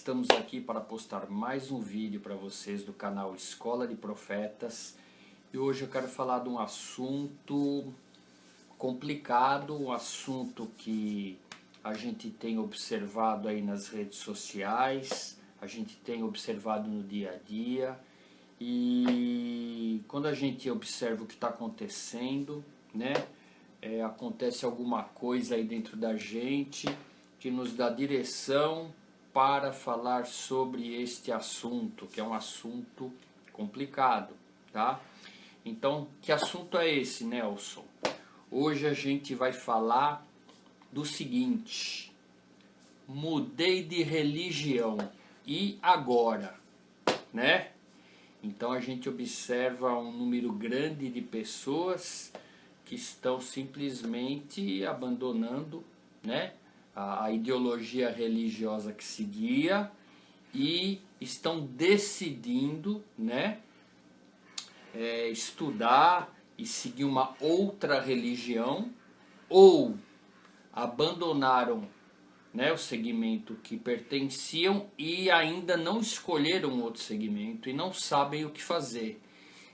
Estamos aqui para postar mais um vídeo para vocês do canal Escola de Profetas. E hoje eu quero falar de um assunto complicado, um assunto que a gente tem observado aí nas redes sociais, a gente tem observado no dia a dia. E quando a gente observa o que está acontecendo, né, acontece alguma coisa aí dentro da gente que nos dá direção para falar sobre este assunto, que é um assunto complicado, tá? Então, que assunto é esse, Nelson? Hoje a gente vai falar do seguinte: mudei de religião e agora, né? Então a gente observa um número grande de pessoas que estão simplesmente abandonando, né, a ideologia religiosa que seguia e estão decidindo, né, estudar e seguir uma outra religião, ou abandonaram, né, o segmento que pertenciam e ainda não escolheram outro segmento e não sabem o que fazer.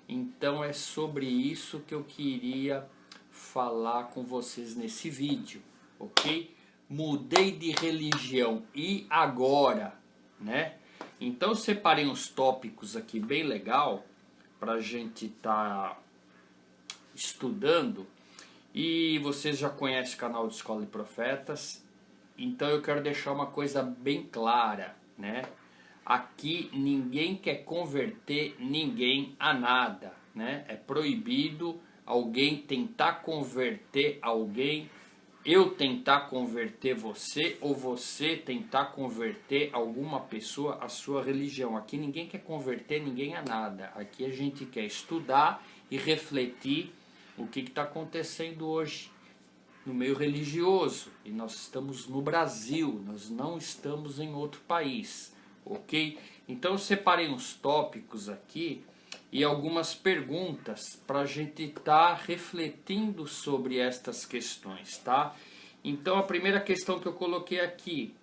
Então é sobre isso que eu queria falar com vocês nesse vídeo, ok? Mudei de religião e agora, né? Então eu separei uns tópicos aqui bem legal para a gente estar estudando. E vocês já conhecem o canal de Escola de Profetas, então eu quero deixar uma coisa bem clara, né? Aqui ninguém quer converter ninguém a nada, né? É proibido alguém tentar converter alguém, eu tentar converter você ou você tentar converter alguma pessoa à sua religião. Aqui ninguém quer converter ninguém a nada. Aqui a gente quer estudar e refletir o que está acontecendo hoje no meio religioso. E nós estamos no Brasil, nós não estamos em outro país, ok? Então eu separei uns tópicos aqui e algumas perguntas para a gente estar refletindo sobre estas questões, tá? Então a primeira questão que eu coloquei aqui: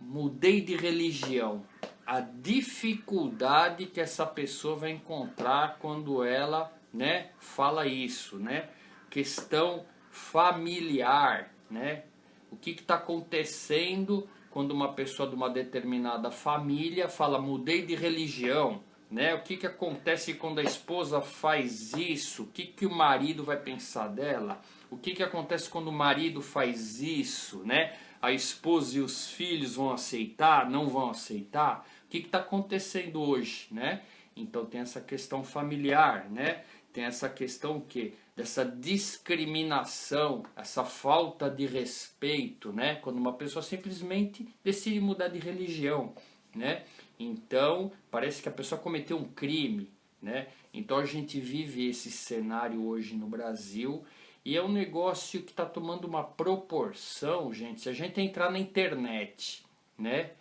mudei de religião. A dificuldade que essa pessoa vai encontrar quando ela, né, fala isso, né? Questão familiar, né? O que está acontecendo quando uma pessoa de uma determinada família fala mudei de religião, né? O que acontece quando a esposa faz isso? O que o marido vai pensar dela? O que acontece quando o marido faz isso, né? A esposa e os filhos vão aceitar, não vão aceitar? O que está acontecendo hoje, né? Então tem essa questão familiar, né? Tem essa questão que dessa discriminação, essa falta de respeito, né? Quando uma pessoa simplesmente decide mudar de religião, né? Então parece que a pessoa cometeu um crime, né? Então a gente vive esse cenário hoje no Brasil e é um negócio que está tomando uma proporção, gente. Se a gente entrar na internet, né,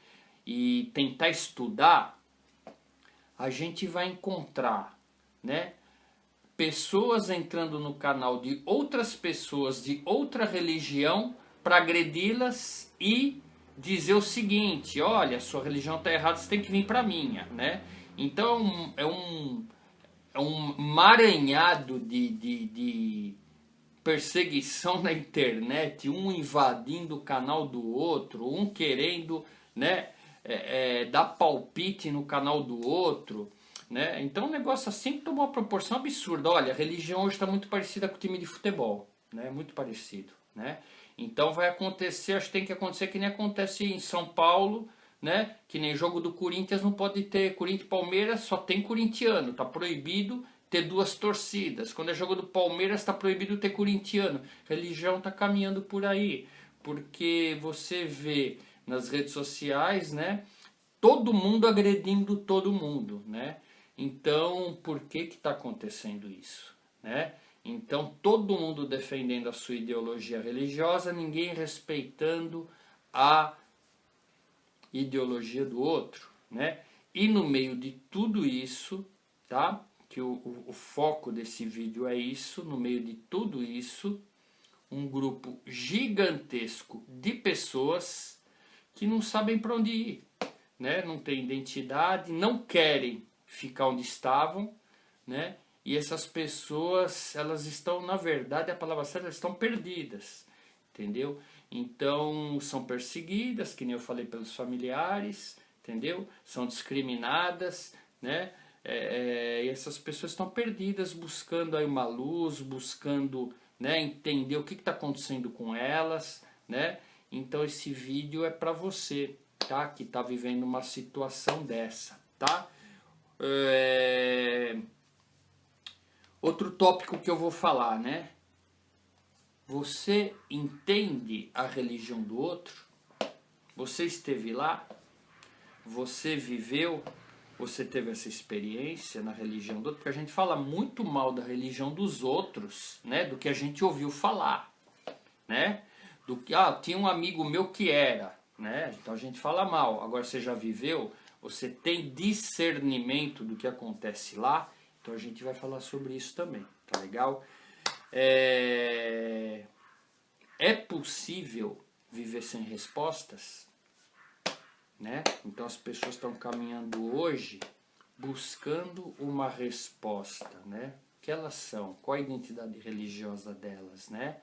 e tentar estudar, a gente vai encontrar, né, pessoas entrando no canal de outras pessoas de outra religião para agredi-las e dizer o seguinte: olha, sua religião está errada, você tem que vir para a minha, né? Então é um maranhado de perseguição na internet, um invadindo o canal do outro, um querendo, né, dar palpite no canal do outro, né? Então o negócio assim tomou uma proporção absurda. Olha, a religião hoje está muito parecida com o time de futebol, né? Muito parecido, né? Então vai acontecer, acho que tem que acontecer que nem acontece em São Paulo, né? Que nem jogo do Corinthians não pode ter Corinthians e Palmeiras, só tem corintiano, tá proibido ter duas torcidas. Quando é jogo do Palmeiras está proibido ter corintiano. Religião está caminhando por aí, porque você vê nas redes sociais, né, todo mundo agredindo todo mundo, né? Então, por que está acontecendo isso, né? Então, todo mundo defendendo a sua ideologia religiosa, ninguém respeitando a ideologia do outro, né? E no meio de tudo isso, tá? Que o foco desse vídeo é isso, no meio de tudo isso, um grupo gigantesco de pessoas que não sabem para onde ir, né? Não têm identidade, não querem ficar onde estavam, né? E essas pessoas, elas estão, na verdade, a palavra certa, elas estão perdidas, entendeu? Então, são perseguidas, que nem eu falei, pelos familiares, entendeu? São discriminadas, né? E essas pessoas estão perdidas, buscando aí uma luz, buscando, né, entender o que está acontecendo com elas, né? Então, esse vídeo é para você, tá? Que está vivendo uma situação dessa, tá? Outro tópico que eu vou falar, né? Você entende a religião do outro? Você esteve lá? Você viveu? Você teve essa experiência na religião do outro? Porque a gente fala muito mal da religião dos outros, né? Do que a gente ouviu falar, né? Do que, tinha um amigo meu que era, né? Então a gente fala mal. Agora você já viveu? Você tem discernimento do que acontece lá? Então a gente vai falar sobre isso também, tá legal? É possível viver sem respostas, né? Então as pessoas estão caminhando hoje buscando uma resposta, né? O que elas são? Qual a identidade religiosa delas, né?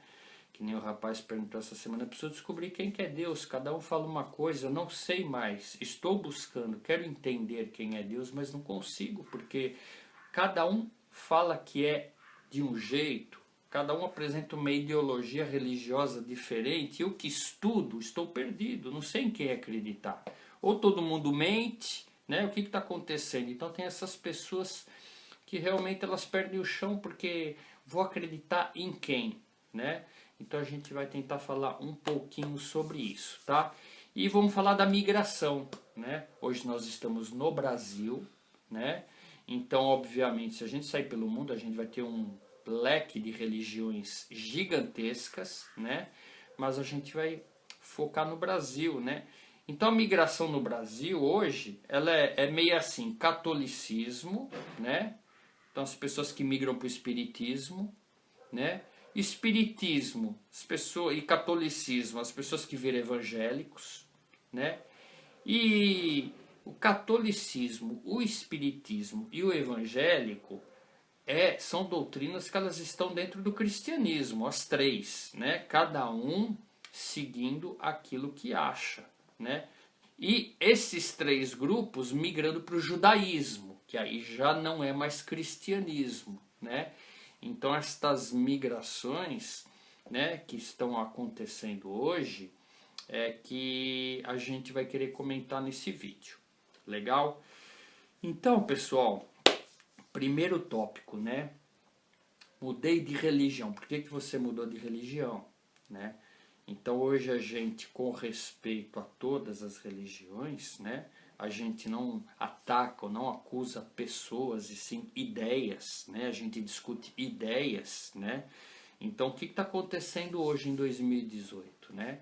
Que nem o rapaz perguntou essa semana, eu preciso descobrir quem que é Deus, cada um fala uma coisa, eu não sei mais, estou buscando, quero entender quem é Deus, mas não consigo, porque cada um fala que é de um jeito, cada um apresenta uma ideologia religiosa diferente, eu que estudo, estou perdido, não sei em quem acreditar. Ou todo mundo mente, né? O que está acontecendo? Então tem essas pessoas que realmente elas perdem o chão porque vou acreditar em quem, né? Então a gente vai tentar falar um pouquinho sobre isso, tá? E vamos falar da migração, né? Hoje nós estamos no Brasil, né? Então, obviamente, se a gente sair pelo mundo, a gente vai ter um leque de religiões gigantescas, né? Mas a gente vai focar no Brasil, né? Então a migração no Brasil hoje, ela é meio assim, catolicismo, né? Então as pessoas que migram para o espiritismo, né? Espiritismo, as pessoas, e catolicismo, as pessoas que viram evangélicos, né? E o catolicismo, o espiritismo e o evangélico são doutrinas que elas estão dentro do cristianismo, as três, né? Cada um seguindo aquilo que acha, né? E esses três grupos migrando para o judaísmo, que aí já não é mais cristianismo, né? Então estas migrações, né, que estão acontecendo hoje, que a gente vai querer comentar nesse vídeo. Legal? Então, pessoal, primeiro tópico, né? Mudei de religião. Por que você mudou de religião, né? Então hoje a gente, com respeito a todas as religiões, né? A gente não ataca ou não acusa pessoas, e sim ideias, né? A gente discute ideias, né? Então o que está acontecendo hoje em 2018, né?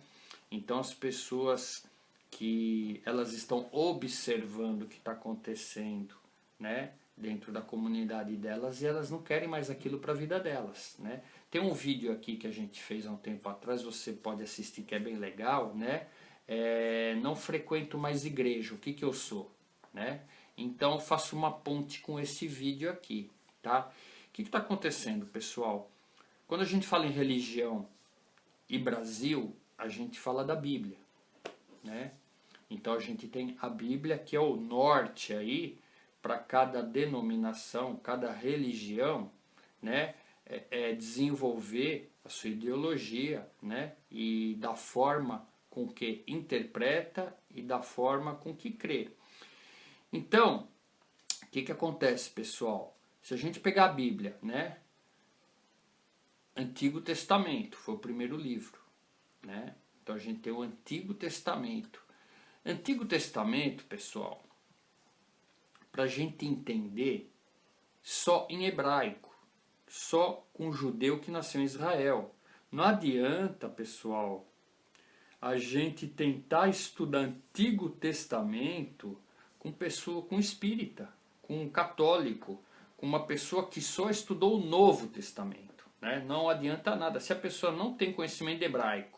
Então as pessoas que elas estão observando o que está acontecendo, né, dentro da comunidade delas, e elas não querem mais aquilo para a vida delas, né? Tem um vídeo aqui que a gente fez há um tempo atrás, você pode assistir, que é bem legal, né? Não frequento mais igreja, o que que eu sou, né? Então eu faço uma ponte com esse vídeo aqui, tá? O que está acontecendo, pessoal? Quando a gente fala em religião e Brasil, a gente fala da Bíblia, né? Então a gente tem a Bíblia, que é o norte aí para cada denominação, cada religião, né? Desenvolver a sua ideologia, né? E da forma com que interpreta e da forma com que crê. Então, o que acontece, pessoal? Se a gente pegar a Bíblia, né? Antigo Testamento foi o primeiro livro, né? Então a gente tem o Antigo Testamento. Antigo Testamento, pessoal, para a gente entender, só em hebraico, só com o judeu que nasceu em Israel. Não adianta, pessoal, a gente tentar estudar Antigo Testamento com pessoa, com espírita, com um católico, com uma pessoa que só estudou o Novo Testamento, né? Não adianta nada. Se a pessoa não tem conhecimento hebraico,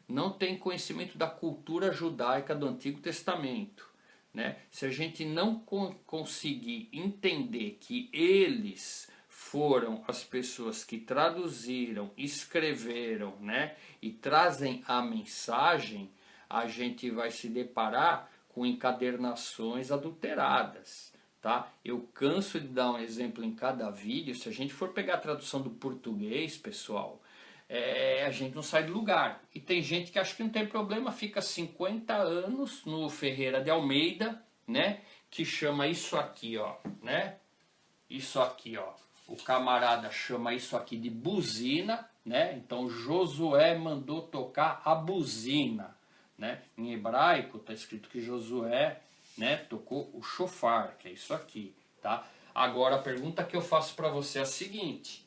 não tem conhecimento da cultura judaica do Antigo Testamento, né? Se a gente não conseguir entender que eles foram as pessoas que traduziram, escreveram, né, e trazem a mensagem, a gente vai se deparar com encadernações adulteradas, tá? Eu canso de dar um exemplo em cada vídeo. Se a gente for pegar a tradução do português, pessoal, a gente não sai do lugar. E tem gente que acha que não tem problema, fica 50 anos no Ferreira de Almeida, né, que chama isso aqui, ó, né? Isso aqui, ó. O camarada chama isso aqui de buzina, né? Então Josué mandou tocar a buzina, né? Em hebraico está escrito que Josué, né, tocou o shofar, que é isso aqui, tá? Agora a pergunta que eu faço para você é a seguinte: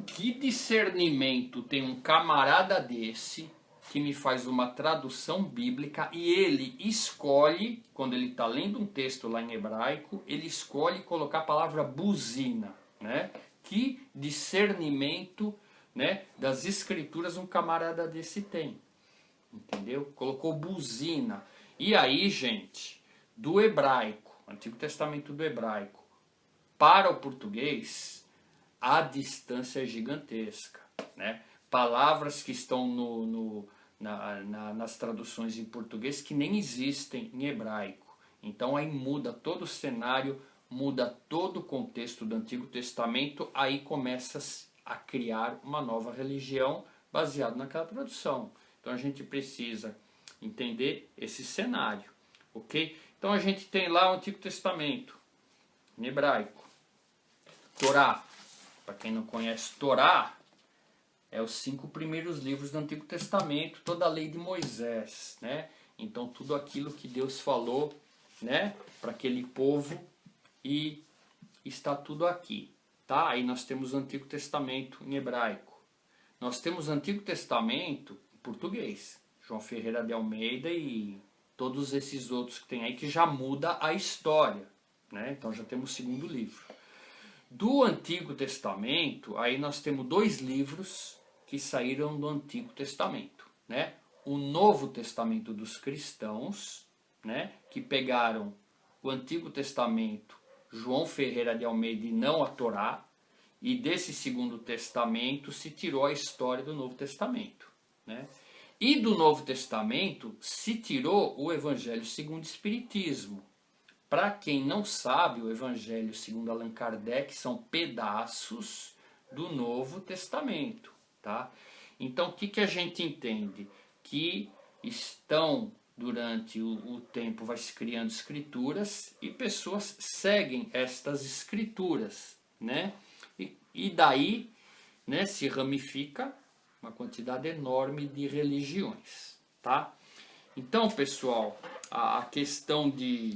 que discernimento tem um camarada desse que me faz uma tradução bíblica e ele escolhe, quando ele está lendo um texto lá em hebraico, ele escolhe colocar a palavra buzina, né? Que discernimento, né, das escrituras um camarada desse tem, entendeu? Colocou buzina. E aí, gente, do hebraico, Antigo Testamento do hebraico, para o português, a distância é gigantesca, né? Palavras que estão nas traduções em português que nem existem em hebraico. Então aí muda todo o cenário, muda todo o contexto do Antigo Testamento, aí começa a criar uma nova religião baseada naquela tradução. Então a gente precisa entender esse cenário, ok? Então a gente tem lá o Antigo Testamento em hebraico, Torá. Para quem não conhece, Torá é os 5 primeiros livros do Antigo Testamento, toda a lei de Moisés, né? Então tudo aquilo que Deus falou, né, para aquele povo, e está tudo aqui, tá? Aí nós temos o Antigo Testamento em hebraico. Nós temos o Antigo Testamento em português, João Ferreira de Almeida e todos esses outros que tem aí, que já muda a história, né? Então já temos o segundo livro. Do Antigo Testamento, aí nós temos 2 livros que saíram do Antigo Testamento, né? O Novo Testamento dos cristãos, né, que pegaram o Antigo Testamento, João Ferreira de Almeida, e não a Torá, e desse Segundo Testamento se tirou a história do Novo Testamento, né? E do Novo Testamento se tirou o Evangelho segundo o Espiritismo. Para quem não sabe, o Evangelho segundo Allan Kardec são pedaços do Novo Testamento, tá? Então o que a gente entende? Que estão, durante o tempo, vai se criando escrituras e pessoas seguem estas escrituras, né? E daí, né, se ramifica uma quantidade enorme de religiões, tá? Então, pessoal, a questão de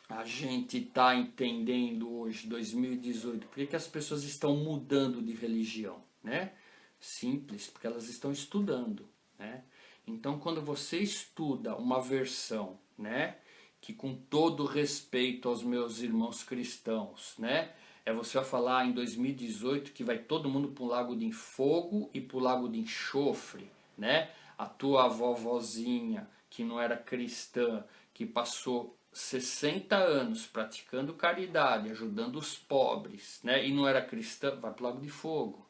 a gente está entendendo hoje, 2018, por que as pessoas estão mudando de religião, né? Simples, porque elas estão estudando, né? Então, quando você estuda uma versão, né, que com todo respeito aos meus irmãos cristãos, né, você vai falar em 2018 que vai todo mundo para o lago de fogo e para o lago de enxofre, né? A tua vovozinha, que não era cristã, que passou 60 anos praticando caridade, ajudando os pobres, né, e não era cristã, vai para o lago de fogo,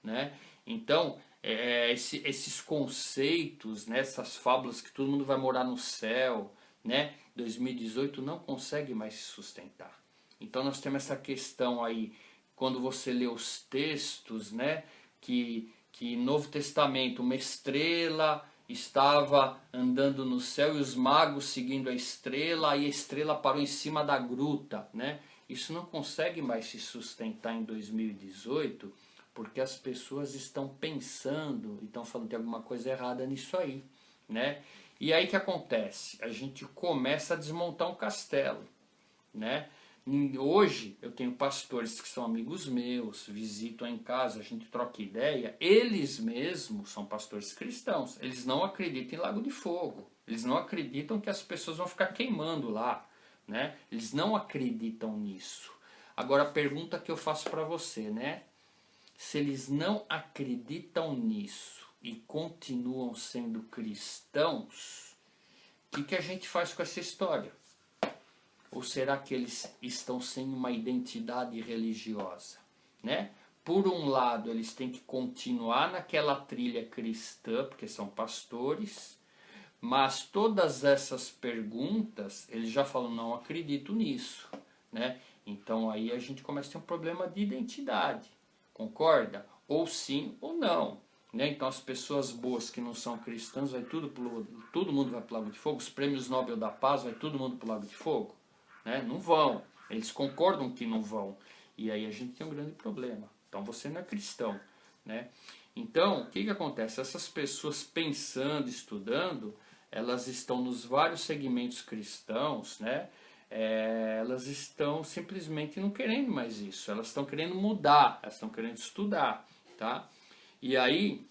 né? Então, esses conceitos, né, essas fábulas que todo mundo vai morar no céu, né, 2018 não consegue mais se sustentar. Então nós temos essa questão aí, quando você lê os textos, né, que Novo Testamento, uma estrela estava andando no céu e os magos seguindo a estrela, e a estrela parou em cima da gruta, né? Isso não consegue mais se sustentar em 2018, porque as pessoas estão pensando e estão falando que tem alguma coisa errada nisso aí, né? E aí que acontece? A gente começa a desmontar um castelo, né? Hoje eu tenho pastores que são amigos meus, visitam em casa, a gente troca ideia. Eles mesmos são pastores cristãos, eles não acreditam em lago de fogo, eles não acreditam que as pessoas vão ficar queimando lá, né? Eles não acreditam nisso. Agora a pergunta que eu faço para você, né? Se eles não acreditam nisso e continuam sendo cristãos, O que a gente faz com essa história? Ou será que eles estão sem uma identidade religiosa, né? Por um lado, eles têm que continuar naquela trilha cristã, porque são pastores, mas todas essas perguntas, eles já falam, não acredito nisso, né? Então aí a gente começa a ter um problema de identidade, concorda? Ou sim ou não, né? Então as pessoas boas que não são cristãs, todo mundo vai para o lago de fogo, os prêmios Nobel da Paz, vai todo mundo para o lago de fogo? Né? Não vão, eles concordam que não vão, e aí a gente tem um grande problema. Então você não é cristão, né? Então o que acontece? Essas pessoas pensando, estudando, elas estão nos vários segmentos cristãos, né? Elas estão simplesmente não querendo mais isso, elas estão querendo mudar, elas estão querendo estudar, tá? E aí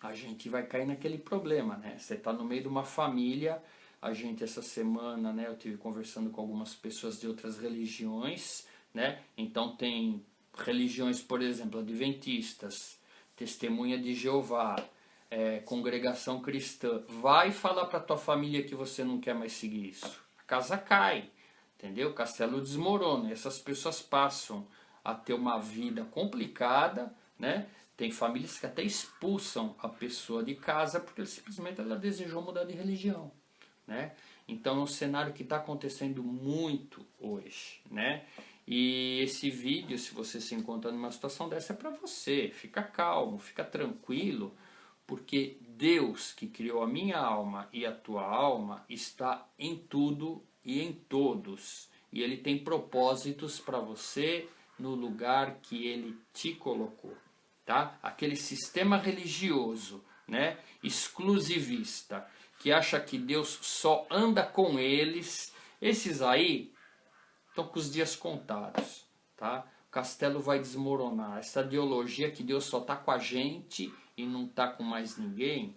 a gente vai cair naquele problema, né? Você está no meio de uma família. A gente essa semana, né, eu tive conversando com algumas pessoas de outras religiões, né? Então tem religiões, por exemplo, adventistas, testemunha de Jeová, congregação cristã. Vai falar para tua família que você não quer mais seguir isso. A casa cai, entendeu? O castelo desmorona. E essas pessoas passam a ter uma vida complicada, né? Tem famílias que até expulsam a pessoa de casa porque simplesmente ela desejou mudar de religião. Né? Então é um cenário que está acontecendo muito hoje, né? E esse vídeo, se você se encontra numa situação dessa, é para você. Fica calmo, fica tranquilo, porque Deus que criou a minha alma e a tua alma está em tudo e em todos. E Ele tem propósitos para você no lugar que Ele te colocou, tá? Aquele sistema religioso, né, exclusivista, que acha que Deus só anda com eles, esses aí estão com os dias contados, tá? O castelo vai desmoronar. Essa ideologia que Deus só está com a gente e não está com mais ninguém,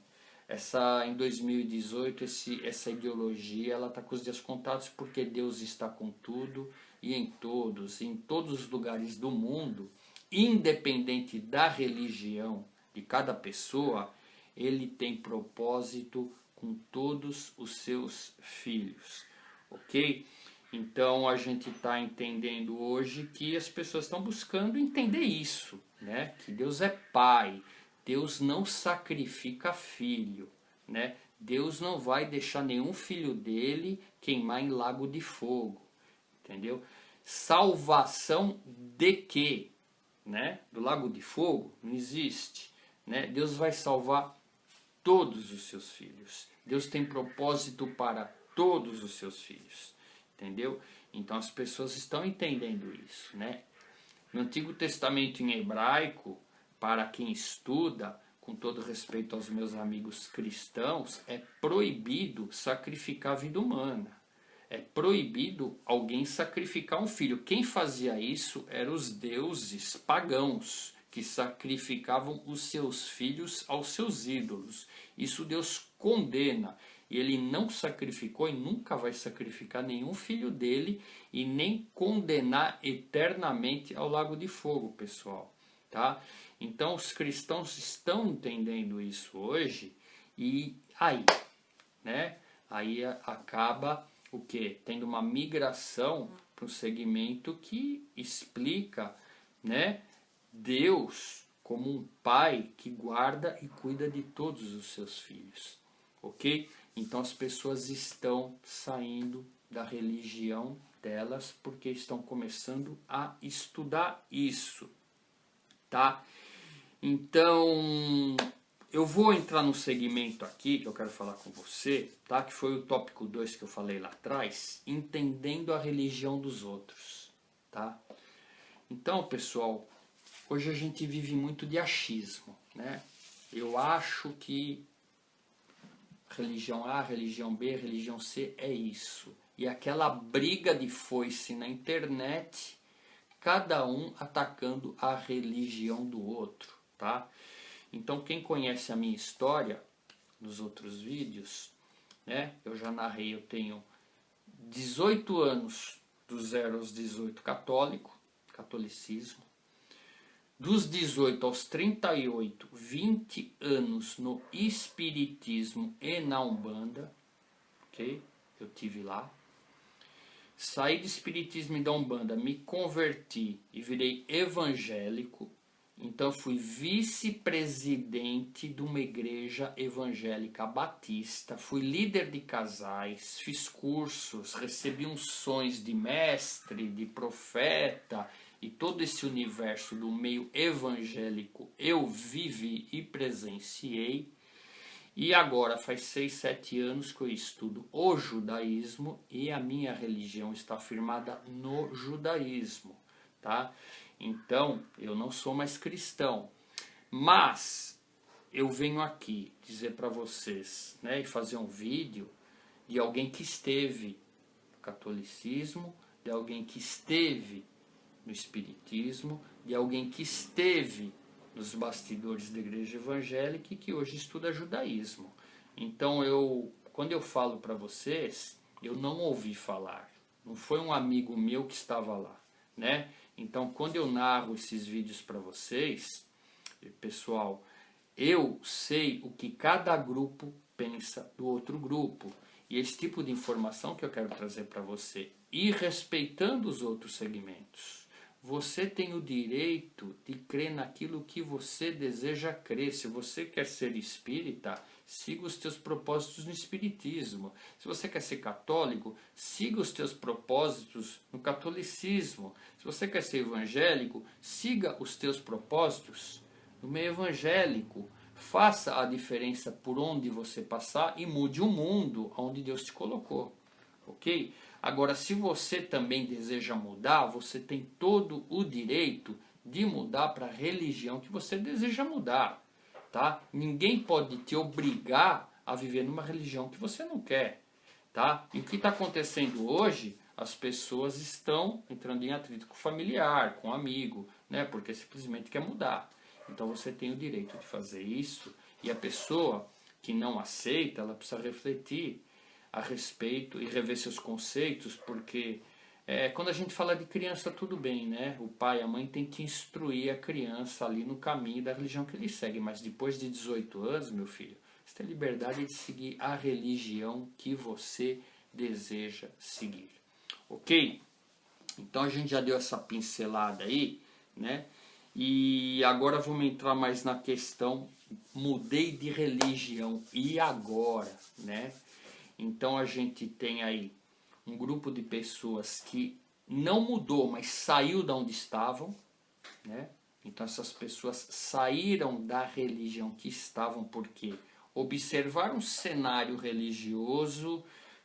em 2018, essa ideologia ela está com os dias contados, porque Deus está com tudo e em todos os lugares do mundo, independente da religião de cada pessoa, Ele tem propósito com todos os seus filhos, ok? Então a gente está entendendo hoje que as pessoas estão buscando entender isso, né? Que Deus é Pai, Deus não sacrifica filho, né? Deus não vai deixar nenhum filho dele queimar em lago de fogo, entendeu? Salvação de quê? Né? Do lago de fogo não existe, né? Deus vai salvar todos os seus filhos. Deus tem propósito para todos os seus filhos, entendeu? Então as pessoas estão entendendo isso, né? No Antigo Testamento em hebraico, para quem estuda, com todo respeito aos meus amigos cristãos, é proibido sacrificar a vida humana. É proibido alguém sacrificar um filho. Quem fazia isso eram os deuses pagãos, que sacrificavam os seus filhos aos seus ídolos. Isso Deus condena. E Ele não sacrificou e nunca vai sacrificar nenhum filho dele e nem condenar eternamente ao lago de fogo, pessoal. Tá? Então os cristãos estão entendendo isso hoje e aí, né? Aí acaba o quê? Tendo uma migração para um segmento que explica, né, Deus como um pai que guarda e cuida de todos os seus filhos, ok? Então as pessoas estão saindo da religião delas porque estão começando a estudar isso, tá? Então eu vou entrar no segmento aqui que eu quero falar com você, tá? Que foi o tópico 2 que eu falei lá atrás, entendendo a religião dos outros, tá? Então, pessoal, hoje a gente vive muito de achismo, né? Eu acho que religião A, religião B, religião C é isso. E aquela briga de foice na internet, cada um atacando a religião do outro, tá? Então quem conhece a minha história nos outros vídeos, né? Eu já narrei, eu tenho 18 anos do 0 aos 18 catolicismo. Dos 18 aos 38, 20 anos no espiritismo e na Umbanda, ok? Eu tive lá. Saí do espiritismo e da Umbanda, me converti e virei evangélico. Então fui vice-presidente de uma igreja evangélica batista, fui líder de casais, fiz cursos, recebi unções de mestre, de profeta, e todo esse universo do meio evangélico eu vivi e presenciei. E agora faz 6, 7 anos que eu estudo o judaísmo e a minha religião está firmada no judaísmo, tá? Então, eu não sou mais cristão, mas eu venho aqui dizer para vocês, né, e fazer um vídeo de alguém que esteve no catolicismo, de alguém que esteve no espiritismo, de alguém que esteve nos bastidores da igreja evangélica e que hoje estuda judaísmo. Então, quando eu falo para vocês, eu não ouvi falar, não foi um amigo meu que estava lá, né? Então, quando eu narro esses vídeos para vocês, pessoal, eu sei o que cada grupo pensa do outro grupo. E esse tipo de informação que eu quero trazer para você, e respeitando os outros segmentos. Você tem o direito de crer naquilo que você deseja crer. Se você quer ser espírita, siga os teus propósitos no espiritismo. Se você quer ser católico, siga os teus propósitos no catolicismo. Se você quer ser evangélico, siga os teus propósitos no meio evangélico. Faça a diferença por onde você passar e mude o mundo onde Deus te colocou. Ok? Agora, se você também deseja mudar, você tem todo o direito de mudar para a religião que você deseja mudar, tá? Ninguém pode te obrigar a viver numa religião que você não quer, tá? E o que está acontecendo hoje, as pessoas estão entrando em atrito com o familiar, com o amigo, né? Porque simplesmente quer mudar. Então você tem o direito de fazer isso, e a pessoa que não aceita, ela precisa refletir a respeito e rever seus conceitos, porque quando a gente fala de criança, tudo bem, né? O pai e a mãe tem que instruir a criança ali no caminho da religião que ele segue, mas depois de 18 anos, meu filho, você tem liberdade de seguir a religião que você deseja seguir, ok? Então a gente já deu essa pincelada aí, né? E agora vamos entrar mais na questão, mudei de religião, e agora, né? Então a gente tem aí um grupo de pessoas que não mudou, mas saiu da onde estavam, né? Então essas pessoas saíram da religião que estavam porque observaram um cenário religioso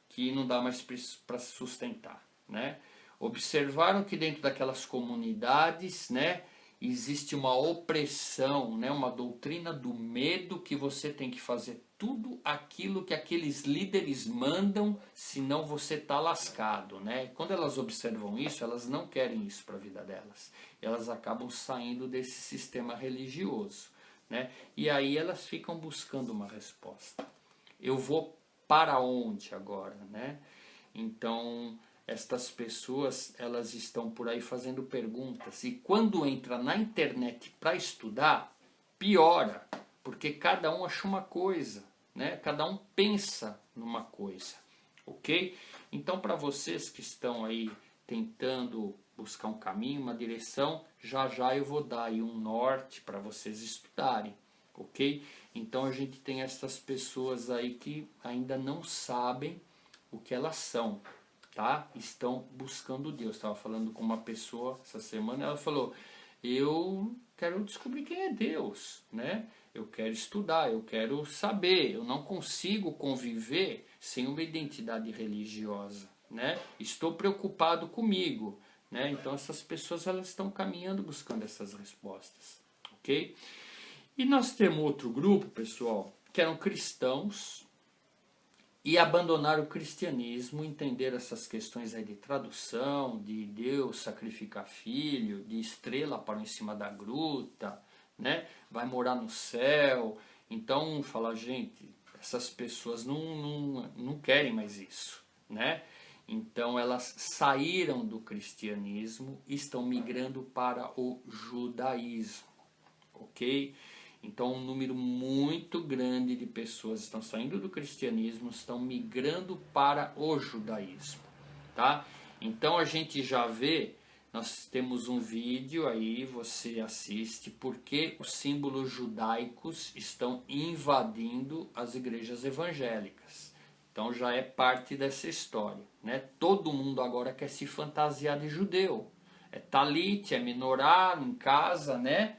que não dá mais para sustentar, né? Observaram que dentro daquelas comunidades, né, existe uma opressão, né, uma doutrina do medo, que você tem que fazer tudo aquilo que aqueles líderes mandam, senão você está lascado, né? Quando elas observam isso, elas não querem isso para a vida delas. Elas acabam saindo desse sistema religioso, né? E aí elas ficam buscando uma resposta. Eu vou para onde agora, né? Então, estas pessoas, elas estão por aí fazendo perguntas, e quando entra na internet para estudar, piora, porque cada um acha uma coisa, né? Cada um pensa numa coisa, ok? Então, para vocês que estão aí tentando buscar um caminho, uma direção, já já eu vou dar aí um norte para vocês estudarem, ok? Então a gente tem essas pessoas aí que ainda não sabem o que elas são, tá? Estão buscando Deus. Estava falando com uma pessoa essa semana, ela falou: eu quero descobrir quem é Deus, né? Eu quero estudar, eu quero saber, eu não consigo conviver sem uma identidade religiosa, né? Estou preocupado comigo, né? Então essas pessoas, elas estão caminhando buscando essas respostas, ok? E nós temos outro grupo, pessoal, que eram cristãos e abandonaram o cristianismo, entenderam essas questões aí de tradução, de Deus sacrificar filho, de estrela para em cima da gruta, né? Vai morar no céu. Então, fala, gente, essas pessoas não querem mais isso, né? Então elas saíram do cristianismo e estão migrando para o judaísmo, ok? Então um número muito grande de pessoas estão saindo do cristianismo, estão migrando para o judaísmo, tá? Então a gente já vê, nós temos um vídeo aí, você assiste, porque os símbolos judaicos estão invadindo as igrejas evangélicas. Então já é parte dessa história, né? Todo mundo agora quer se fantasiar de judeu. É talit, é menorá em casa, né?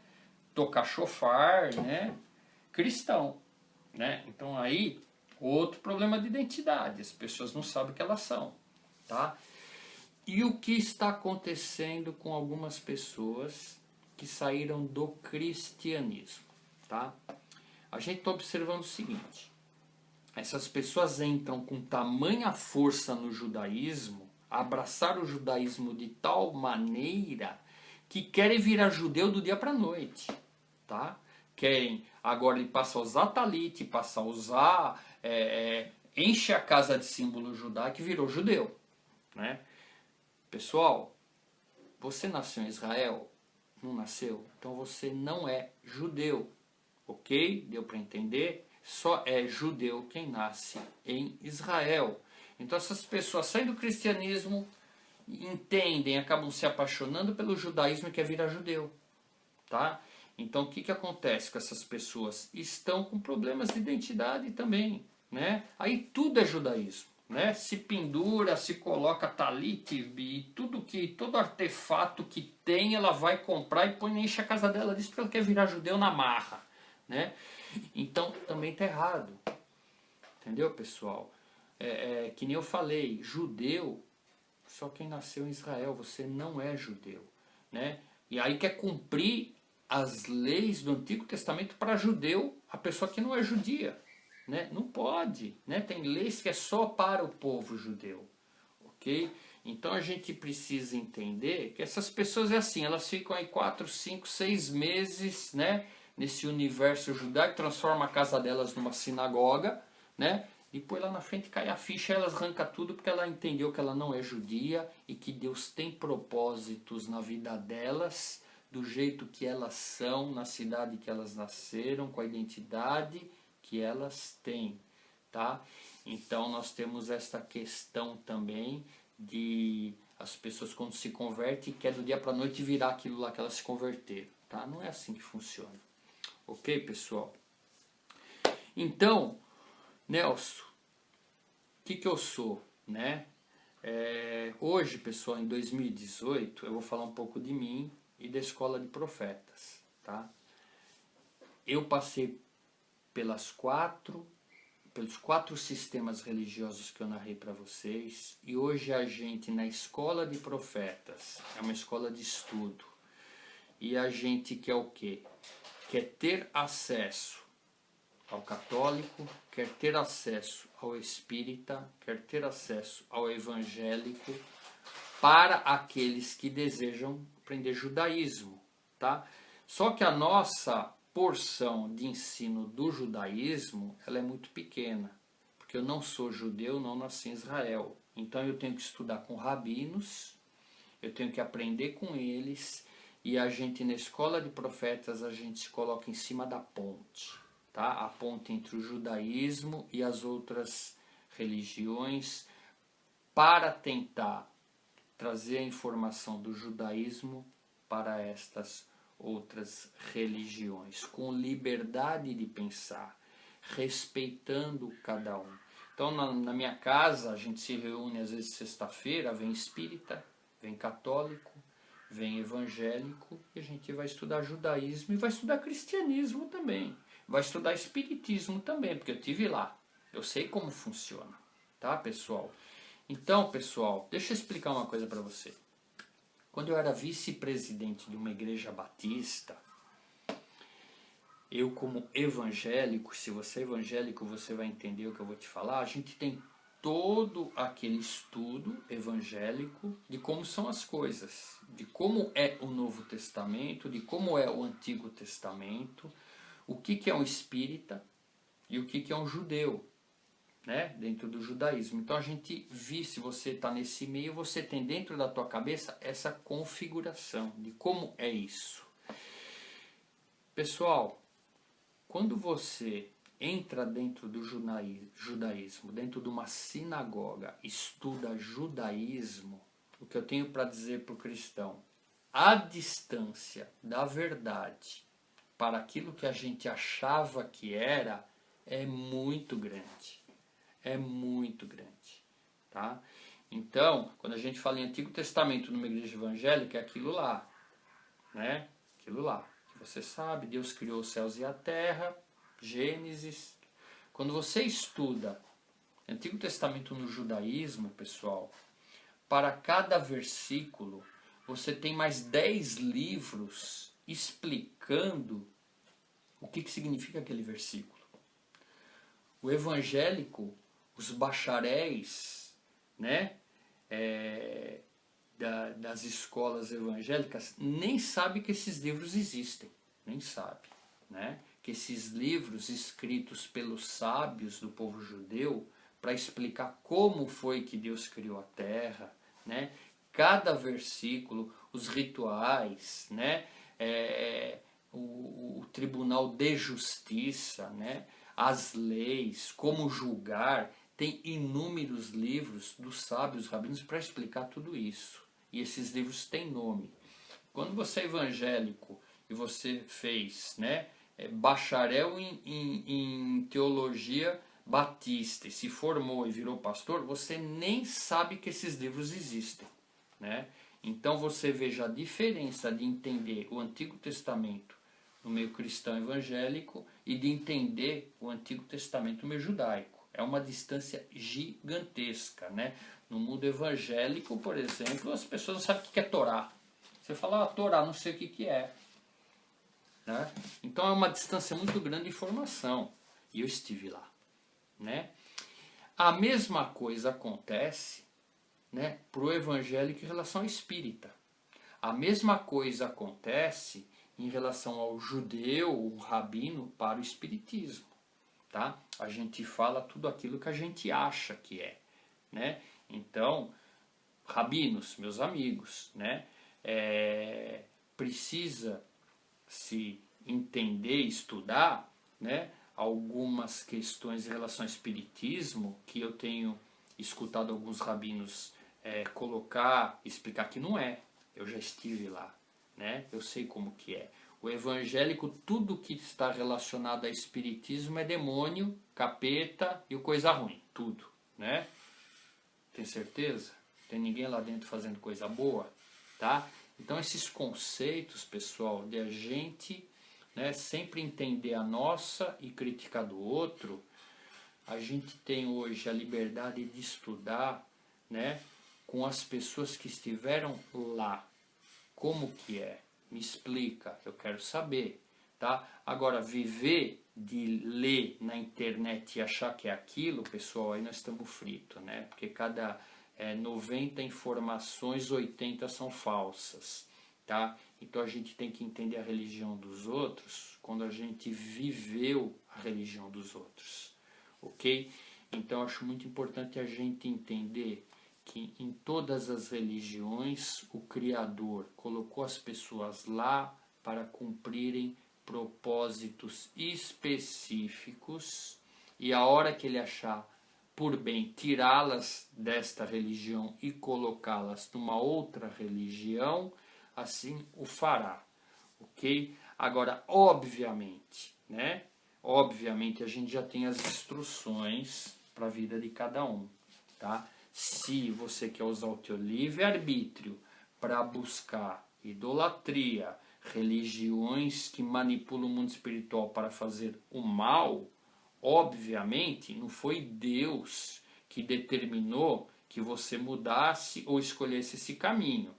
Tocar chofar, né? Cristão, né? Então aí, outro problema de identidade, as pessoas não sabem o que elas são, tá? E o que está acontecendo com algumas pessoas que saíram do cristianismo, tá? A gente está observando o seguinte, essas pessoas entram com tamanha força no judaísmo, abraçaram o judaísmo de tal maneira que querem virar judeu do dia para a noite, tá? Querem, agora ele passa a usar talit, passa a usar, enche a casa de símbolo judaico e virou judeu, né? Pessoal, você nasceu em Israel? Não nasceu? Então você não é judeu, ok? Deu para entender? Só é judeu quem nasce em Israel. Então essas pessoas saem do cristianismo, entendem, acabam se apaixonando pelo judaísmo e quer virar judeu, tá? Então o que acontece com essas pessoas? Estão com problemas de identidade também, né? Aí tudo é judaísmo, né? Se pendura, se coloca talit e todo artefato que tem ela vai comprar e põe, enche a casa dela disso porque ela quer virar judeu na marra, né? Então também tá errado, entendeu, pessoal? Que nem eu falei, judeu só quem nasceu em Israel, você não é judeu, né? E aí quer cumprir as leis do Antigo Testamento para judeu, a pessoa que não é judia, né? Não pode, né? Tem leis que é só para o povo judeu, ok? Então a gente precisa entender que essas pessoas é assim, elas ficam aí 4, 5, 6 meses, né? Nesse universo judaico, transforma a casa delas numa sinagoga, né? Depois lá na frente cai a ficha, elas arrancam tudo porque ela entendeu que ela não é judia e que Deus tem propósitos na vida delas, do jeito que elas são, na cidade que elas nasceram, com a identidade que elas têm, tá? Então nós temos esta questão também de as pessoas quando se convertem quer do dia para a noite virar aquilo lá que elas se converteram, tá? Não é assim que funciona. Ok, pessoal? Então, Nelson, o que eu sou, né? Hoje, pessoal, em 2018, eu vou falar um pouco de mim e da Escola de Profetas, tá? Eu passei pelos quatro sistemas religiosos que eu narrei para vocês e hoje a gente na Escola de Profetas é uma escola de estudo e a gente quer o quê? Quer ter acesso ao católico, quer ter acesso ao espírita, quer ter acesso ao evangélico, para aqueles que desejam aprender judaísmo, tá? Só que a nossa porção de ensino do judaísmo, ela é muito pequena, porque eu não sou judeu, não nasci em Israel. Então eu tenho que estudar com rabinos, eu tenho que aprender com eles, e a gente na Escola de Profetas, a gente se coloca em cima da ponte, tá? A ponte entre o judaísmo e as outras religiões, para tentar trazer a informação do judaísmo para estas outras religiões, com liberdade de pensar, respeitando cada um. Então na minha casa a gente se reúne às vezes sexta-feira, vem espírita, vem católico, vem evangélico, e a gente vai estudar judaísmo e vai estudar cristianismo também. Vai estudar espiritismo também, porque eu tive lá. Eu sei como funciona, tá, pessoal? Então, pessoal, deixa eu explicar uma coisa para você. Quando eu era vice-presidente de uma igreja batista, eu como evangélico, se você é evangélico você vai entender o que eu vou te falar, a gente tem todo aquele estudo evangélico de como são as coisas, de como é o Novo Testamento, de como é o Antigo Testamento, o que é um espírita e o que é um judeu, né? Dentro do judaísmo. Então a gente vê, se você está nesse meio, você tem dentro da tua cabeça essa configuração de como é isso. Pessoal, Quando você entra dentro do judaísmo, dentro de uma sinagoga, estuda judaísmo, o que eu tenho para dizer para o cristão, a distância da verdade para aquilo que a gente achava que era é muito grande. É muito grande. Tá? Então, quando a gente fala em Antigo Testamento numa igreja evangélica, é aquilo lá. Né? Aquilo lá. Que você sabe, Deus criou os céus e a terra, Gênesis. Quando você estuda Antigo Testamento no judaísmo, pessoal, para cada versículo, você tem mais 10 livros explicando o que significa aquele versículo. O evangélico, os bacharéis, né, das escolas evangélicas, nem sabe que esses livros existem. Nem sabe. Né? Que esses livros escritos pelos sábios do povo judeu para explicar como foi que Deus criou a terra, né? Cada versículo, os rituais, né? O tribunal de justiça, né? As leis, como julgar, tem inúmeros livros dos sábios rabinos para explicar tudo isso. E esses livros têm nome. Quando você é evangélico e você fez, né, bacharel em teologia batista e se formou e virou pastor, você nem sabe que esses livros existem. Né? Então você veja a diferença de entender o Antigo Testamento no meio cristão evangélico e de entender o Antigo Testamento no meio judaico. É uma distância gigantesca. Né? No mundo evangélico, por exemplo, as pessoas não sabem o que é Torá. Você fala, Torá, não sei o que é. Né? Então é uma distância muito grande de informação. E eu estive lá. Né? A mesma coisa acontece, né, para o evangélico em relação ao espírita. A mesma coisa acontece em relação ao judeu, o rabino, para o espiritismo. Tá? A gente fala tudo aquilo que a gente acha que é. Né? Então, rabinos, meus amigos, né, precisa se entender, estudar, né, algumas questões em relação ao espiritismo que eu tenho escutado alguns rabinos colocar, explicar que não é. Eu já estive lá, né? Eu sei como que é. O evangélico, tudo que está relacionado a espiritismo é demônio, capeta e coisa ruim, tudo, né? Tem certeza? Tem ninguém lá dentro fazendo coisa boa, tá? Então esses conceitos, pessoal, de a gente, né, sempre entender a nossa e criticar do outro, a gente tem hoje a liberdade de estudar, né, com as pessoas que estiveram lá. Como que é? Me explica, eu quero saber. Tá? Agora, viver de ler na internet e achar que é aquilo, pessoal, aí nós estamos fritos, né? Porque cada 90 informações, 80 são falsas. Tá? Então a gente tem que entender a religião dos outros quando a gente viveu a religião dos outros. Ok? Então acho muito importante a gente entender que em todas as religiões o Criador colocou as pessoas lá para cumprirem propósitos específicos e a hora que ele achar por bem tirá-las desta religião e colocá-las numa outra religião, assim o fará, ok? Agora, obviamente, né? Obviamente a gente já tem as instruções para a vida de cada um, tá? Se você quer usar o teu livre-arbítrio para buscar idolatria, religiões que manipulam o mundo espiritual para fazer o mal, obviamente não foi Deus que determinou que você mudasse ou escolhesse esse caminho.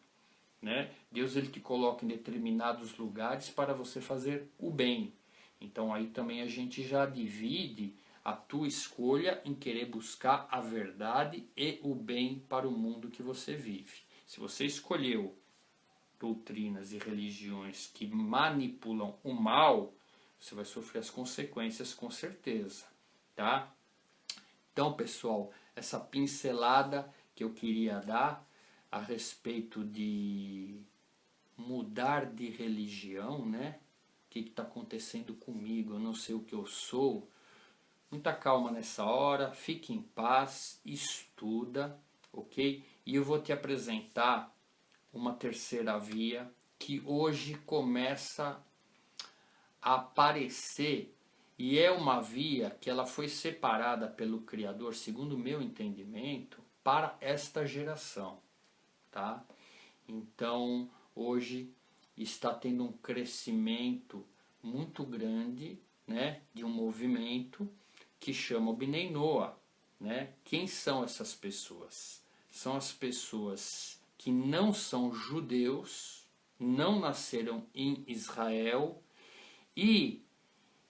Né? Deus ele te coloca em determinados lugares para você fazer o bem. Então aí também a gente já divide a tua escolha em querer buscar a verdade e o bem para o mundo que você vive. Se você escolheu doutrinas e religiões que manipulam o mal, você vai sofrer as consequências com certeza, tá? Então, pessoal, essa pincelada que eu queria dar a respeito de mudar de religião, né? que está acontecendo comigo, eu não sei o que eu sou. Muita calma nessa hora, fique em paz, estuda, ok? E eu vou te apresentar uma terceira via que hoje começa a aparecer, e é uma via que ela foi separada pelo Criador, segundo o meu entendimento, para esta geração, tá? Então, hoje está tendo um crescimento muito grande, né, de um movimento que chama o Bnei Noah, né? Quem são essas pessoas? São as pessoas que não são judeus, não nasceram em Israel e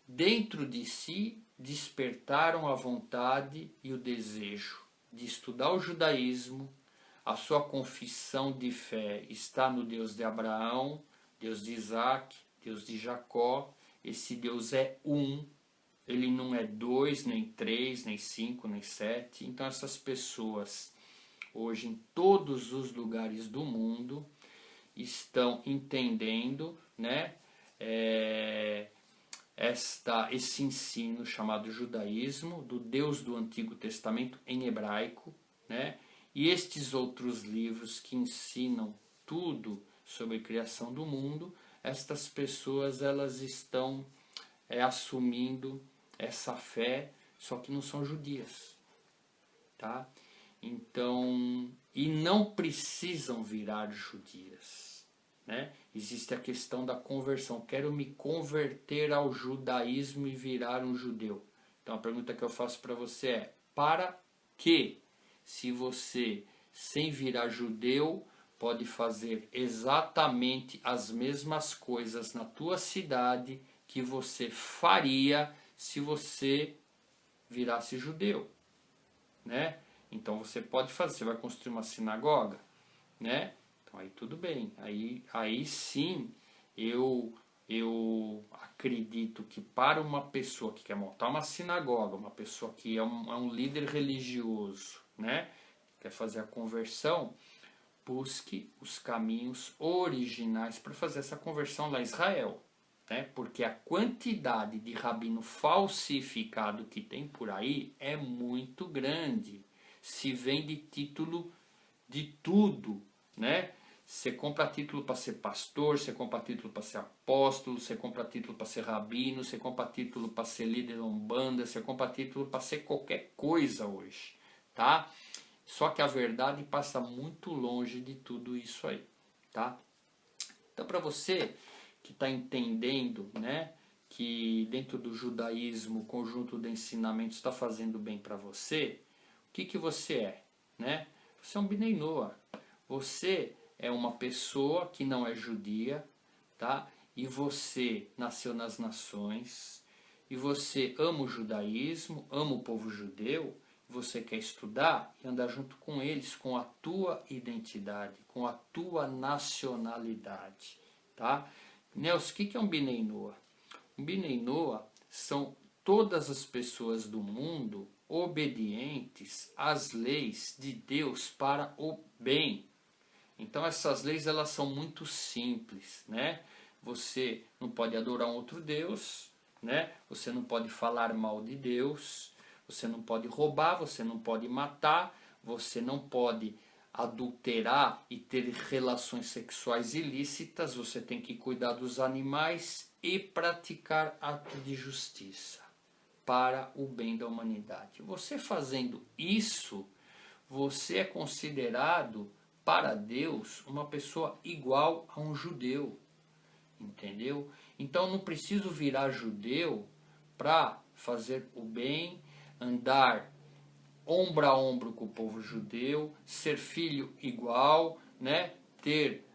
dentro de si despertaram a vontade e o desejo de estudar o judaísmo. A sua confissão de fé está no Deus de Abraão, Deus de Isaac, Deus de Jacó. Esse Deus é um, ele não é 2, nem 3, nem 5, nem 7. Então essas pessoas, hoje em todos os lugares do mundo, estão entendendo, né, esse ensino chamado judaísmo, do Deus do Antigo Testamento em hebraico, né? E estes outros livros que ensinam tudo sobre a criação do mundo, estas pessoas elas estão assumindo essa fé, só que não são judias, tá? Então, e não precisam virar judias, né? Existe a questão da conversão. Quero me converter ao judaísmo e virar um judeu. Então a pergunta que eu faço para você é: para que, se você, sem virar judeu, pode fazer exatamente as mesmas coisas na tua cidade que você faria se você virasse judeu, né? Então você pode fazer, você vai construir uma sinagoga, né? Então aí tudo bem, aí sim eu acredito que para uma pessoa que quer montar uma sinagoga, uma pessoa que é um líder religioso, né? Quer fazer a conversão, busque os caminhos originais para fazer essa conversão lá em Israel, né? Porque a quantidade de rabino falsificado que tem por aí é muito grande. Se vende título de tudo, né? Você compra título para ser pastor, você compra título para ser apóstolo, você compra título para ser rabino, você compra título para ser líder de umbanda, você compra título para ser qualquer coisa hoje, tá? Só que a verdade passa muito longe de tudo isso aí, tá? Então, para você que está entendendo, né, que dentro do judaísmo o conjunto de ensinamentos está fazendo bem para você, o que você é, né? Você é um Bnei Noah. Você é uma pessoa que não é judia, tá? E você nasceu nas nações, e você ama o judaísmo, ama o povo judeu, você quer estudar e andar junto com eles, com a tua identidade, com a tua nacionalidade, tá? Nelson, o que é um Bnei Noah? Um Bnei Noah são todas as pessoas do mundo obedientes às leis de Deus para o bem. Então essas leis elas são muito simples, né? Você não pode adorar um outro Deus, né? Você não pode falar mal de Deus, você não pode roubar, você não pode matar, você não pode adulterar e ter relações sexuais ilícitas, você tem que cuidar dos animais e praticar atos de justiça para o bem da humanidade. Você fazendo isso, você é considerado para Deus uma pessoa igual a um judeu, entendeu? Então não preciso virar judeu para fazer o bem, andar ombro a ombro com o povo judeu, ser filho igual, né? Ter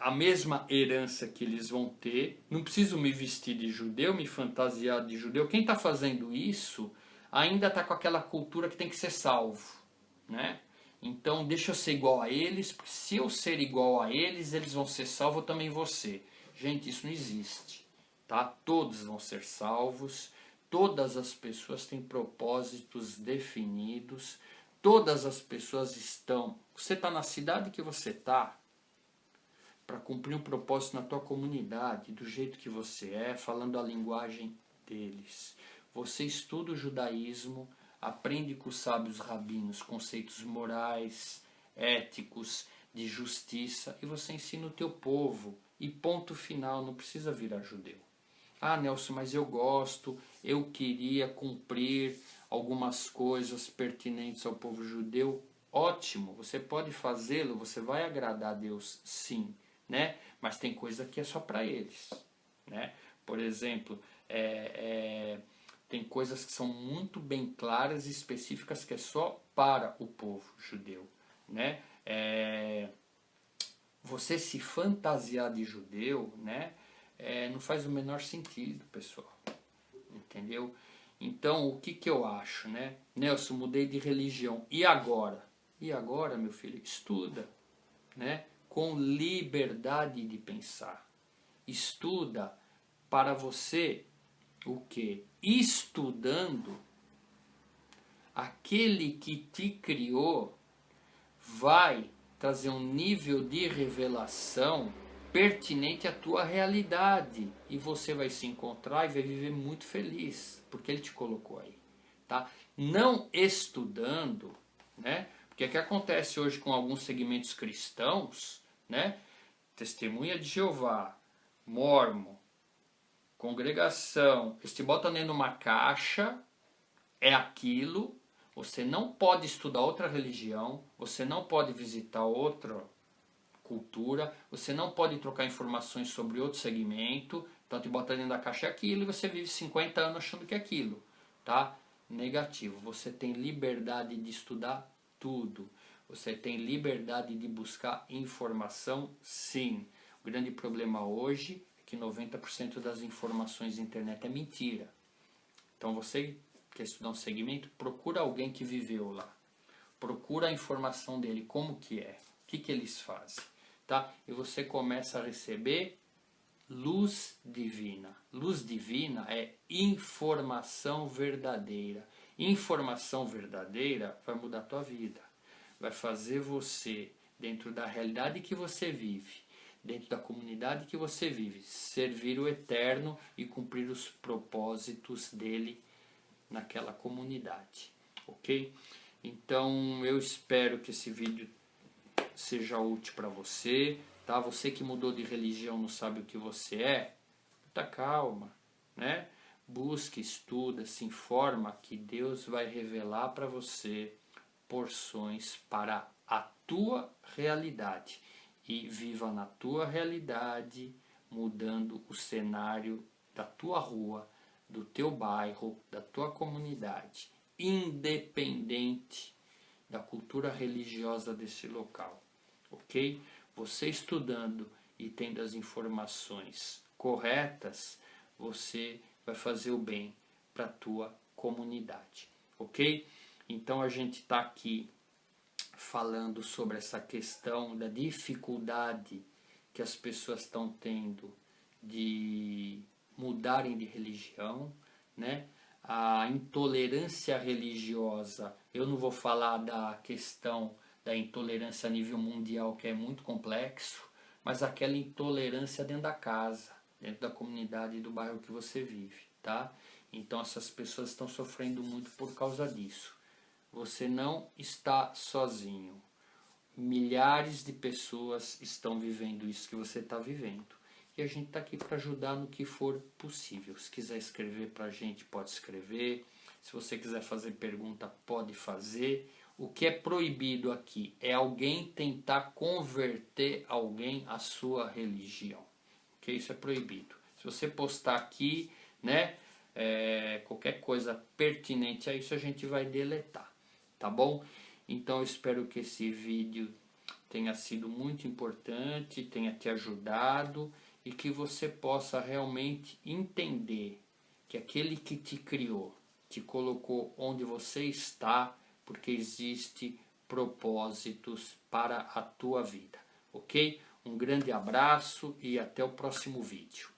a mesma herança que eles vão ter. Não preciso me vestir de judeu, me fantasiar de judeu. Quem está fazendo isso ainda está com aquela cultura que tem que ser salvo, né? Então deixa eu ser igual a eles, porque se eu ser igual a eles, eles vão ser salvos, eu também vou ser. Gente, isso não existe, tá? Todos vão ser salvos, todas as pessoas têm propósitos definidos, todas as pessoas estão... Você está na cidade que você está, para cumprir um propósito na tua comunidade, do jeito que você é, falando a linguagem deles. Você estuda o judaísmo, aprende com os sábios rabinos conceitos morais, éticos, de justiça, e você ensina o teu povo. E ponto final, não precisa virar judeu. Ah, Nelson, mas eu gosto, eu queria cumprir algumas coisas pertinentes ao povo judeu. Ótimo, você pode fazê-lo, você vai agradar a Deus, sim, né? Mas tem coisa que é só para eles, né? Por exemplo, tem coisas que são muito bem claras e específicas que é só para o povo judeu, né? Você se fantasiar de judeu, né? Não faz o menor sentido, pessoal, entendeu? Então, o que eu acho, né? Nelson, mudei de religião, e agora? E agora, meu filho, estuda, né? Com liberdade de pensar. Estuda para você o quê? Estudando, aquele que te criou vai trazer um nível de revelação pertinente à tua realidade, e você vai se encontrar e vai viver muito feliz, porque ele te colocou aí, tá? Não estudando, né? Porque o que acontece hoje com alguns segmentos cristãos, né? Testemunha de Jeová, Mórmon, congregação, eles te botam dentro de uma caixa, é aquilo. Você não pode estudar outra religião, você não pode visitar outra cultura, você não pode trocar informações sobre outro segmento, então te bota dentro da caixa aquilo e você vive 50 anos achando que é aquilo, tá? Negativo, você tem liberdade de estudar tudo, você tem liberdade de buscar informação, sim. O grande problema hoje é que 90% das informações na internet é mentira. Então você quer estudar um segmento, procura alguém que viveu lá. Procura a informação dele, como que é, o que eles fazem, tá? E você começa a receber luz divina. Luz divina é informação verdadeira. Informação verdadeira vai mudar a tua vida. Vai fazer você, dentro da realidade que você vive, dentro da comunidade que você vive, servir o Eterno e cumprir os propósitos dele naquela comunidade, ok? Então eu espero que esse vídeo seja útil para você, tá? Você que mudou de religião, não sabe o que você é, muita calma, né? Busque, estuda, se informa, que Deus vai revelar para você porções para a tua realidade, e viva na tua realidade, mudando o cenário da tua rua, do teu bairro, da tua comunidade, independente da cultura religiosa desse local, ok? Você estudando e tendo as informações corretas, você vai fazer o bem para a tua comunidade, ok? Então a gente está aqui falando sobre essa questão da dificuldade que as pessoas estão tendo de mudarem de religião, né? A intolerância religiosa, eu não vou falar da questão da intolerância a nível mundial, que é muito complexo, mas aquela intolerância dentro da casa, dentro da comunidade e do bairro que você vive, tá? Então essas pessoas estão sofrendo muito por causa disso. Você não está sozinho. Milhares de pessoas estão vivendo isso que você está vivendo. E a gente está aqui para ajudar no que for possível. Se quiser escrever para a gente, pode escrever. Se você quiser fazer pergunta, pode fazer. O que é proibido aqui é alguém tentar converter alguém à sua religião. Ok? Isso é proibido. Se você postar aqui, né, qualquer coisa pertinente a isso, a gente vai deletar. Tá bom? Então eu espero que esse vídeo tenha sido muito importante, tenha te ajudado, e que você possa realmente entender que aquele que te criou, te colocou onde você está, porque existe propósitos para a tua vida, ok? Um grande abraço e até o próximo vídeo.